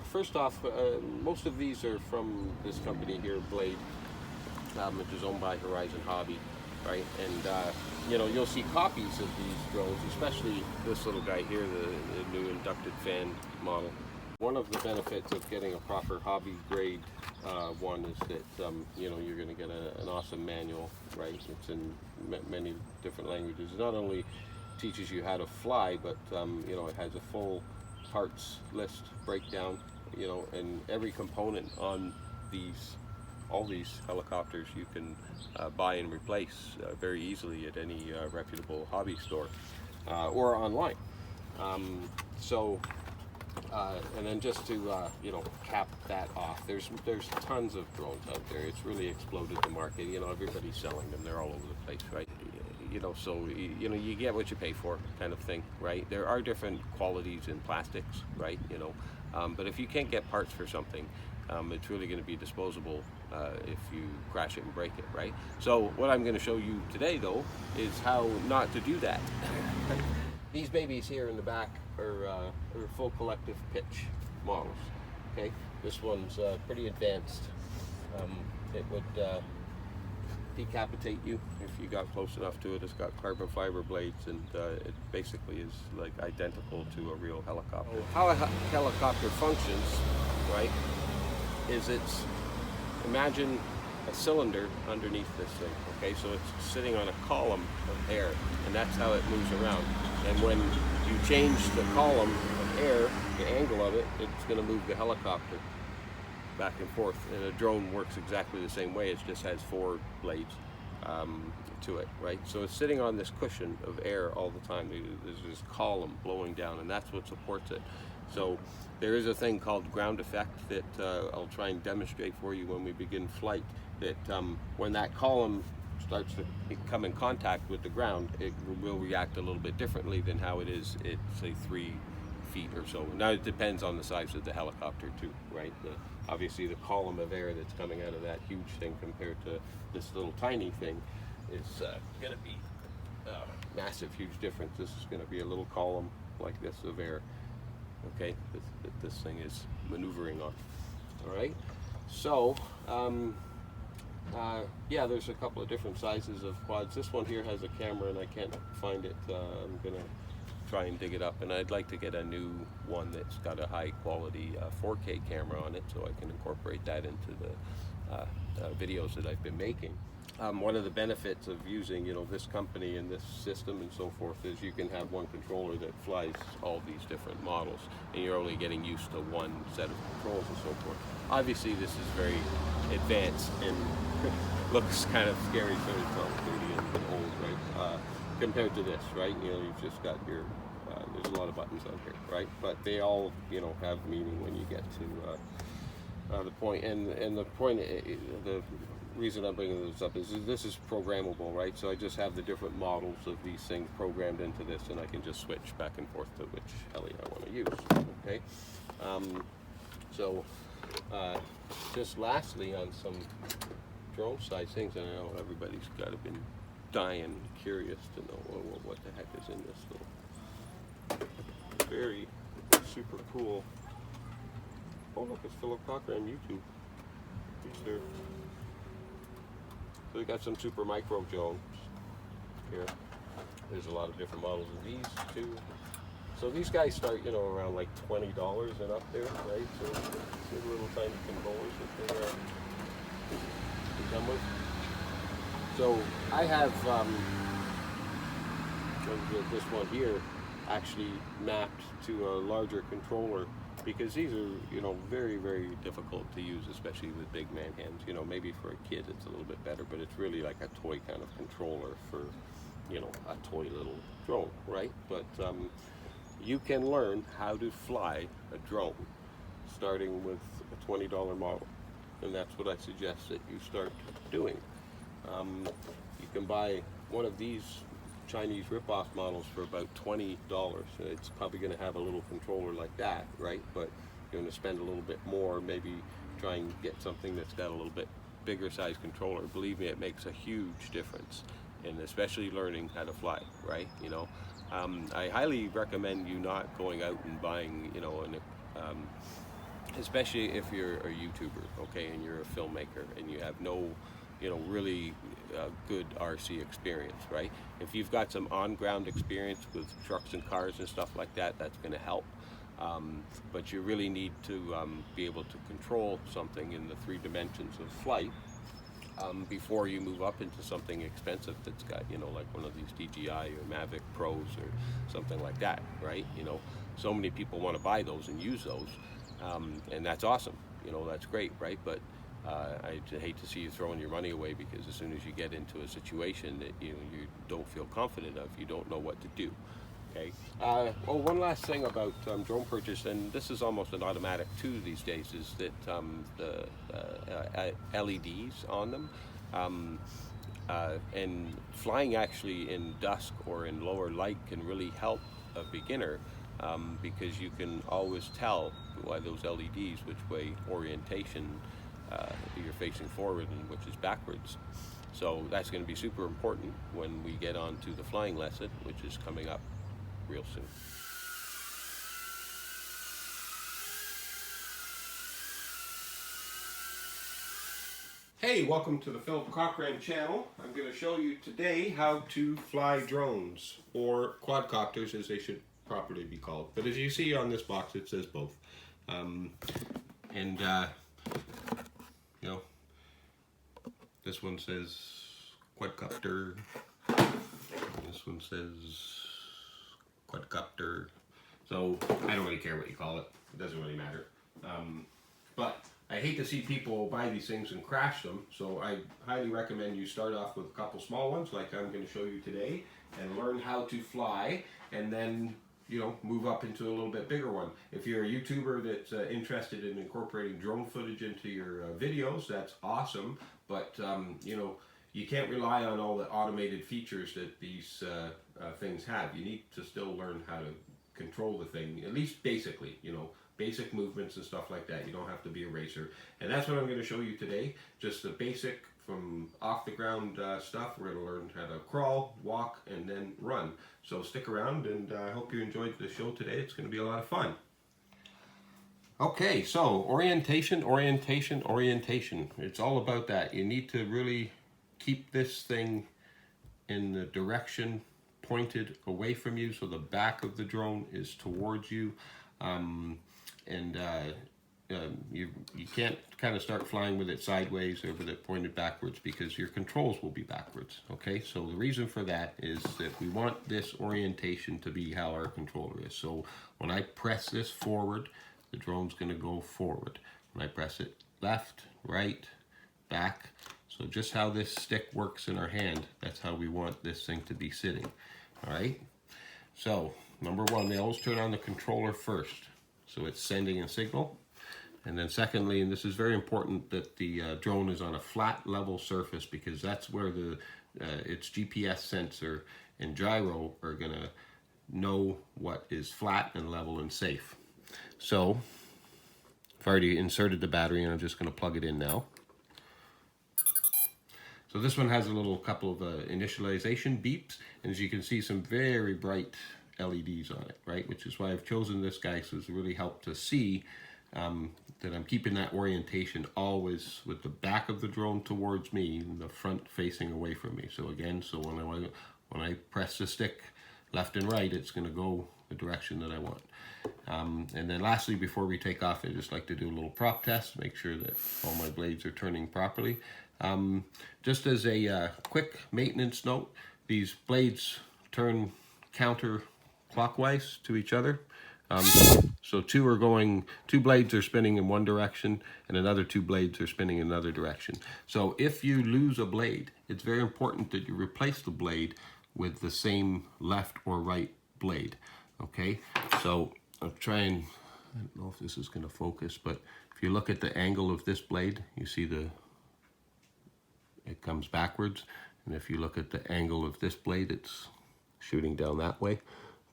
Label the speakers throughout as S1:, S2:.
S1: first off, most of these are from this company here, Blade, which is owned by Horizon Hobby, right? And you'll see copies of these drones, especially this little guy here, the new inducted fan model. One of the benefits of getting a proper hobby grade one is that you're going to get an awesome manual, right? It's in many different languages. It not only teaches you how to fly, but it has a full parts list breakdown, and every component on all these helicopters you can buy and replace very easily at any reputable hobby store or online. And then just to cap that off, there's tons of drones out there. It's really exploded the market. Everybody's selling them. They're all over the place, right? So you get what you pay for, kind of thing, right? There are different qualities in plastics, right? But if you can't get parts for something, it's really going to be disposable if you crash it and break it, right? So what I'm going to show you today, though, is how not to do that. These babies here in the back are full collective pitch models. Okay, this one's pretty advanced. It would decapitate you if you got close enough to it. It's got carbon fiber blades, and it basically is like identical to a real helicopter. How a helicopter functions, right, is imagine a cylinder underneath this thing. Okay, so it's sitting on a column of air, and that's how it moves around. And when you change the column of air, the angle of it, it's going to move the helicopter back and forth. And a drone works exactly the same way. It just has 4 blades to it, right? So it's sitting on this cushion of air all the time. There's this column blowing down, and that's what supports it. So there is a thing called ground effect that I'll try and demonstrate for you when we begin flight, that when that column starts to come in contact with the ground, it will react a little bit differently than how it is at, say, 3 feet or so. Now it depends on the size of the helicopter too, right? Obviously the column of air that's coming out of that huge thing compared to this little tiny thing is going to be massive, huge difference. This is going to be a little column like this of air, okay, that this thing is maneuvering on. All right, so yeah, there's a couple of different sizes of quads. This one here has a camera and I can't find it. I'm gonna try and dig it up, and I'd like to get a new one that's got a high quality 4K camera on it, so I can incorporate that into the videos that I've been making. One of the benefits of using this company and this system and so forth is you can have one controller that flies all these different models, and you're only getting used to one set of controls and so forth. Obviously this is very advanced and looks kind of scary, so it's all dirty and old, right? Compared to this, right? You've just got your there's a lot of buttons on here, right? But they all have meaning when you get to the point. And the point, the reason I'm bringing this up is this is programmable, right? So I just have the different models of these things programmed into this, and I can just switch back and forth to which heli I want to use. Okay. Just lastly on some drone size things, and I know everybody's got to been dying curious to know what the heck is in this little very super cool. Oh look, it's Philip Cockram YouTube. He's there. So we got some super micro drones here. There's a lot of different models of these too. So these guys start, around like $20 and up there, right? So these little tiny controllers that they come with. So I have this one here actually mapped to a larger controller, because these are very, very difficult to use, especially with big man hands. Maybe for a kid it's a little bit better, but it's really like a toy kind of controller for a toy little drone, right? But you can learn how to fly a drone starting with a $20 model, and that's what I suggest that you start doing. You can buy one of these Chinese rip-off models for about $20. It's probably going to have a little controller like that, right? But you're going to spend a little bit more, maybe try and get something that's got a little bit bigger size controller. Believe me, it makes a huge difference, and especially learning how to fly, right? I highly recommend you not going out and buying, especially if you're a YouTuber, okay, and you're a filmmaker and you have no, really good RC experience, right? If you've got some on-ground experience with trucks and cars and stuff like that, that's going to help. But you really need to be able to control something in the 3 dimensions of flight before you move up into something expensive that's got, like one of these DJI or Mavic Pros or something like that, right? So many people want to buy those and use those, and that's awesome. That's great, right? But I hate to see you throwing your money away, because as soon as you get into a situation that you don't feel confident of, you don't know what to do. Okay. Well, one last thing about drone purchase, and this is almost an automatic too these days, is that the LEDs on them, and flying actually in dusk or in lower light can really help a beginner, because you can always tell by those LEDs which way orientation you're facing forward and which is backwards. So that's going to be super important when we get on to the flying lesson, which is coming up real soon. Hey, welcome to the Cockram channel. I'm going to show you today how to fly drones, or quadcopters as they should properly be called. But as you see on this box, it says both. This one says quadcopter. This one says quadcopter. So I don't really care what you call it. It doesn't really matter. But I hate to see people buy these things and crash them. So I highly recommend you start off with a couple small ones like I'm going to show you today, and learn how to fly, and then move up into a little bit bigger one. If you're a YouTuber that's interested in incorporating drone footage into your videos, that's awesome. But you can't rely on all the automated features that these things have. You need to still learn how to control the thing, at least basically, basic movements and stuff like that. You don't have to be a racer. And that's what I'm going to show you today, just the basic from off the ground stuff. We're going to learn how to crawl, walk, and then run. So stick around, and I hope you enjoyed the show today. It's going to be a lot of fun. Okay, so orientation. It's all about that. You need to really keep this thing in the direction pointed away from you, so the back of the drone is towards you. You can't kind of start flying with it sideways or with it pointed backwards, because your controls will be backwards. Okay, so the reason for that is that we want this orientation to be how our controller is. So when I press this forward, the drone's going to go forward. When I press it left, right, back. So just how this stick works in our hand, that's how we want this thing to be sitting. All right. So number one, they always turn on the controller first, so it's sending a signal. And then secondly, and this is very important, that the drone is on a flat level surface, because that's where its GPS sensor and gyro are going to know what is flat and level and safe. So I've already inserted the battery, and I'm just going to plug it in now. So this one has a couple of initialization beeps, and as you can see, some very bright LEDs on it, right? Which is why I've chosen this guy, so it's really helped to see that I'm keeping that orientation always with the back of the drone towards me and the front facing away from me. So again, when I press the stick left and right, it's going to go the direction that I want. And then lastly, before we take off, I just like to do a little prop test, make sure that all my blades are turning properly. Just as a quick maintenance note, these blades turn counterclockwise to each other. So two blades are spinning in one direction, and another 2 blades are spinning in another direction. So if you lose a blade, it's very important that you replace the blade with the same left or right blade. Okay, so I'll try and, I don't know if this is going to focus, but if you look at the angle of this blade, you see it comes backwards. And if you look at the angle of this blade, it's shooting down that way.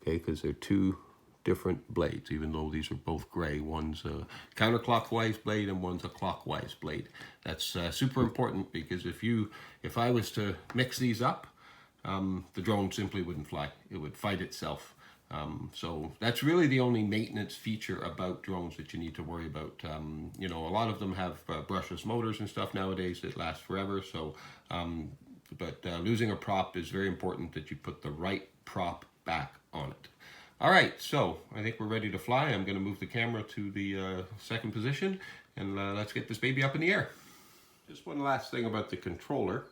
S1: Okay, because they're 2 different blades, even though these are both gray. One's a counterclockwise blade and one's a clockwise blade. That's super important, because if I was to mix these up, the drone simply wouldn't fly. It would fight itself. So that's really the only maintenance feature about drones that you need to worry about. You know, a lot of them have brushless motors and stuff nowadays that last forever. So, but losing a prop is very important that you put the right prop back on it. All right, so I think we're ready to fly. I'm going to move the camera to the second position, and let's get this baby up in the air. Just one last thing about the controller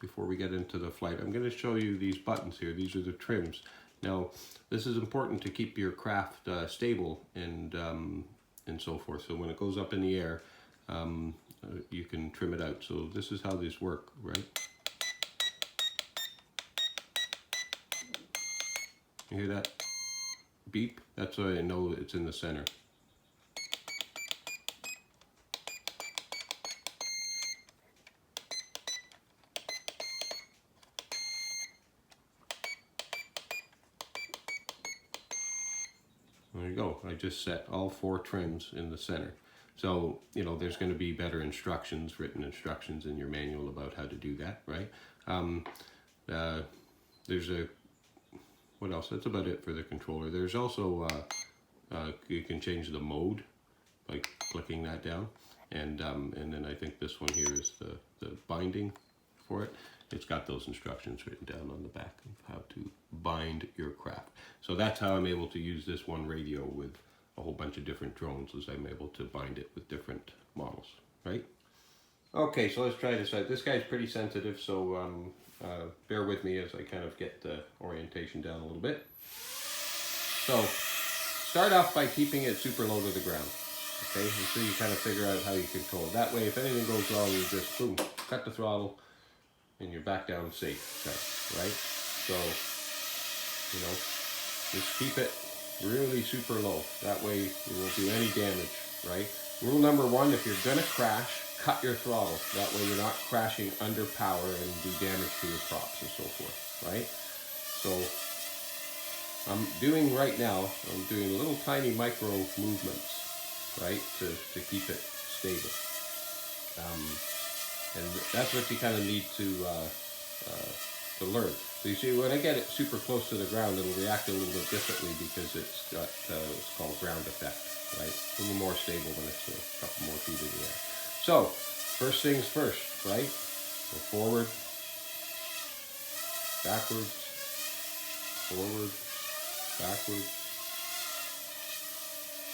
S1: before we get into the flight. I'm going to show you these buttons here. These are the trims. Now, this is important to keep your craft stable and so forth. So when it goes up in the air, you can trim it out. So this is how these work, right? You hear that beep? That's why I know it's in the center. There you go. I just set all 4 trims in the center. So, you know, there's going to be better instructions, written instructions in your manual about how to do that, right? There's a, what else? That's about it for the controller. There's also, you can change the mode by clicking that down. And then I think this one here is the binding for it. It's got those instructions written down on the back of how to bind your craft. So that's how I'm able to use this one radio with a whole bunch of different drones, as I'm able to bind it with different models, right? Okay, so let's try this out. This guy's pretty sensitive, so bear with me as I kind of get the orientation down a little bit. So start off by keeping it super low to the ground, okay, until you kind of figure out how you control it. That way, if anything goes wrong, you just, boom, cut the throttle, and you're back down safe, right? So, you know, just keep it really super low. That way you won't do any damage, right? Rule number 1, if you're gonna crash, cut your throttle. That way you're not crashing under power and do damage to your props and so forth, right? So, I'm doing right now, I'm doing little tiny micro movements, right, to keep it stable. And that's what you kind of need to learn. So you see, when I get it super close to the ground, it'll react a little bit differently because it's got what's called ground effect, right? A little more stable when it's a couple more feet in the air. So, first things first, right? Go forward, backwards, forward, backwards.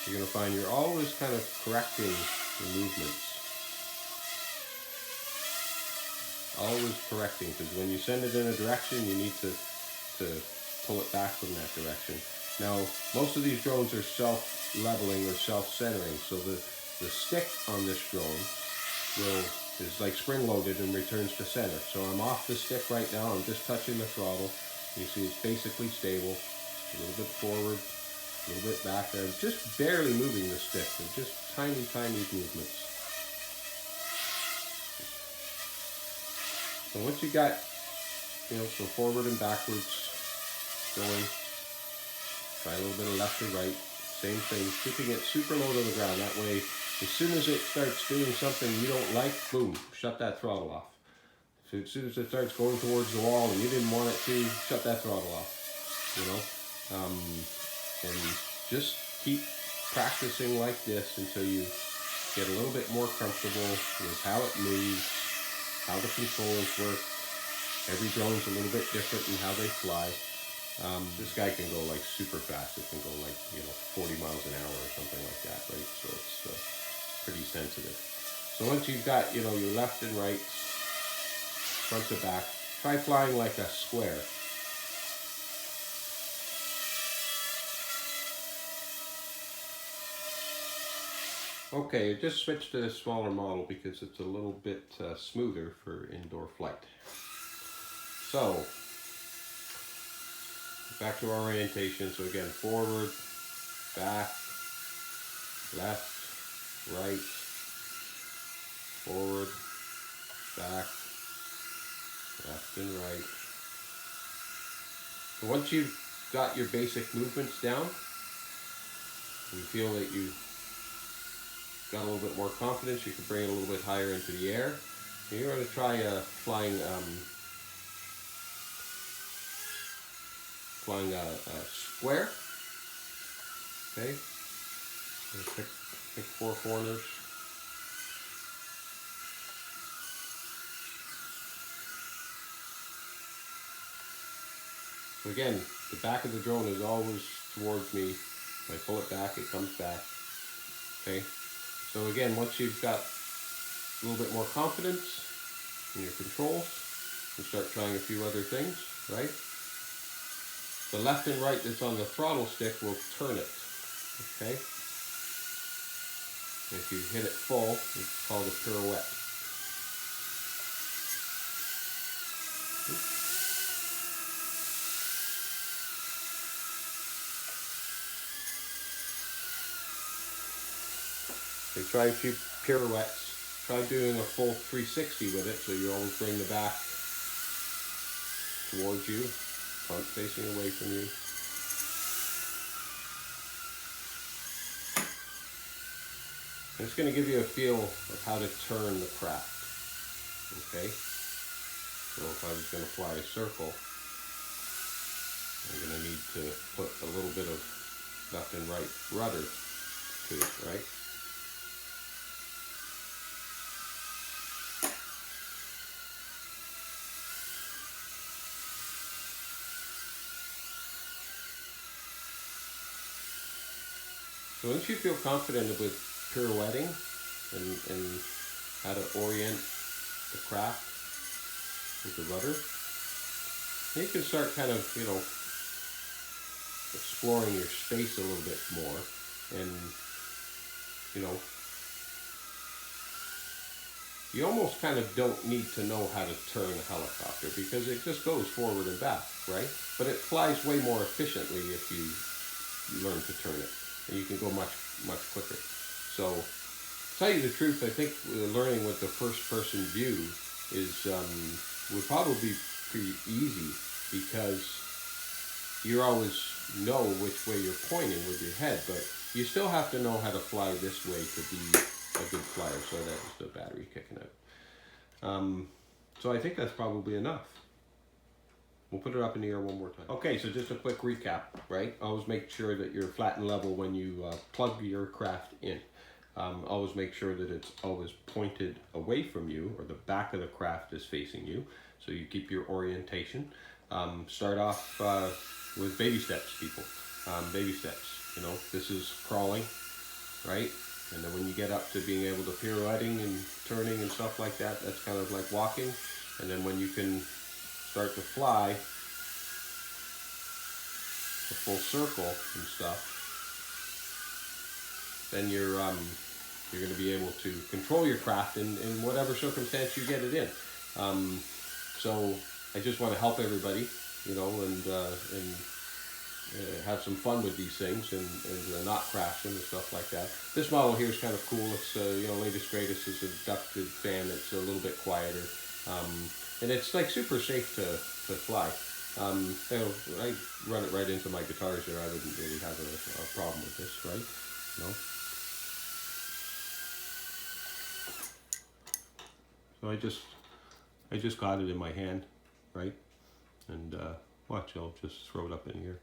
S1: You're going to find you're always kind of correcting the movements. Always correcting, because when you send it in a direction, you need to pull it back from that direction. Now, most of these drones are self-leveling or self-centering, so the stick on this drone is like spring-loaded and returns to center. So I'm off the stick right now, I'm just touching the throttle. You see it's basically stable. A little bit forward, a little bit back there. I'm just barely moving the stick. They're just tiny, tiny movements. So once you got, you know, so forward and backwards going, try a little bit of left or right, same thing, keeping it super low to the ground. That way, as soon as it starts doing something you don't like, boom, shut that throttle off. So as soon as it starts going towards the wall and you didn't want it to, shut that throttle off, you know. And just keep practicing like this until you get a little bit more comfortable with how it moves, how the controls work. Every drone's a little bit different in how they fly. This guy can go like super fast. It can go like, you know, 40 miles an hour or something like that, right? So it's pretty sensitive. So once you've got, you know, your left and right, front to back, try flying like a square. Okay, just switch to the smaller model because it's a little bit smoother for indoor flight. So, back to our orientation. So again, forward, back, left, right, forward, back, left and right. So once you've got your basic movements down, you feel that you got a little bit more confidence, you can bring it a little bit higher into the air. And you're going to try flying flying a square. Okay, pick 4 corners. So again, the back of the drone is always towards me. If I pull it back, it comes back. Okay, so again, once you've got a little bit more confidence in your controls, you start trying a few other things, right? The left and right that's on the throttle stick will turn it, okay? If you hit it full, it's called a pirouette. Okay, try a few pirouettes. Try doing a full 360 with it, so you always bring the back towards you, front facing away from you. And it's going to give you a feel of how to turn the craft. Okay? So if I was going to fly a circle, I'm going to need to put a little bit of left and right rudder to it, right? So once you feel confident with pirouetting and how to orient the craft with the rudder, then you can start kind of, you know, exploring your space a little bit more. And, you know, you almost kind of don't need to know how to turn a helicopter because it just goes forward and back, right? But it flies way more efficiently if you learn to turn it. And you can go much quicker. So, to tell you the truth, I think learning with the first-person view is would probably be pretty easy because you always know which way you're pointing with your head, but you still have to know how to fly this way to be a good flyer. So that was the battery kicking out. So I think that's probably enough. We'll put it up in the air one more time. Okay, so just a quick recap, right? Always make sure that you're flat and level when you plug your craft in. Always make sure that it's always pointed away from you, or the back of the craft is facing you, so you keep your orientation. Start off with baby steps, people. Baby steps, you know, this is crawling, right? And then when you get up to being able to pirouetting and turning and stuff like that, that's kind of like walking. And then when you can start to fly the full circle and stuff, then you're going to be able to control your craft in whatever circumstance you get it in. So I just want to help everybody, you know, and have some fun with these things and not crash them and stuff like that. This model here is kind of cool. It's you know, latest greatest is a ducted fan. It's a little bit quieter. And it's like super safe to fly. You know, I run it right into my guitars there. I wouldn't really have a problem with this, right? No. So I just got it in my hand, right? And watch, I'll just throw it up in here.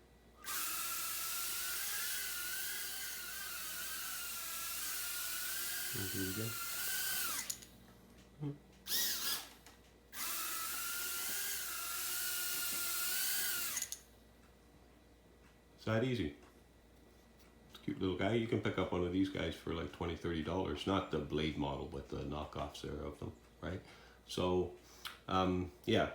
S1: And do it again. It's that easy. It's a cute little guy. You can pick up one of these guys for like $20, $30. Not the blade model, but the knockoffs there of them, right? So, yeah,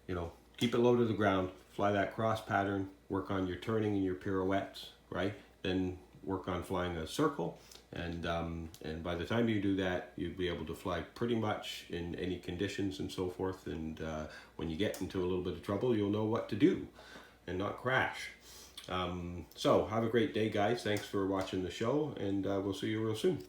S1: you know, keep it low to the ground. Fly that cross pattern. Work on your turning and your pirouettes, right? Then work on flying a circle. And by the time you do that, you'll be able to fly pretty much in any conditions and so forth. And when you get into a little bit of trouble, you'll know what to do and not crash. So have a great day, guys. Thanks for watching the show, and we'll see you real soon.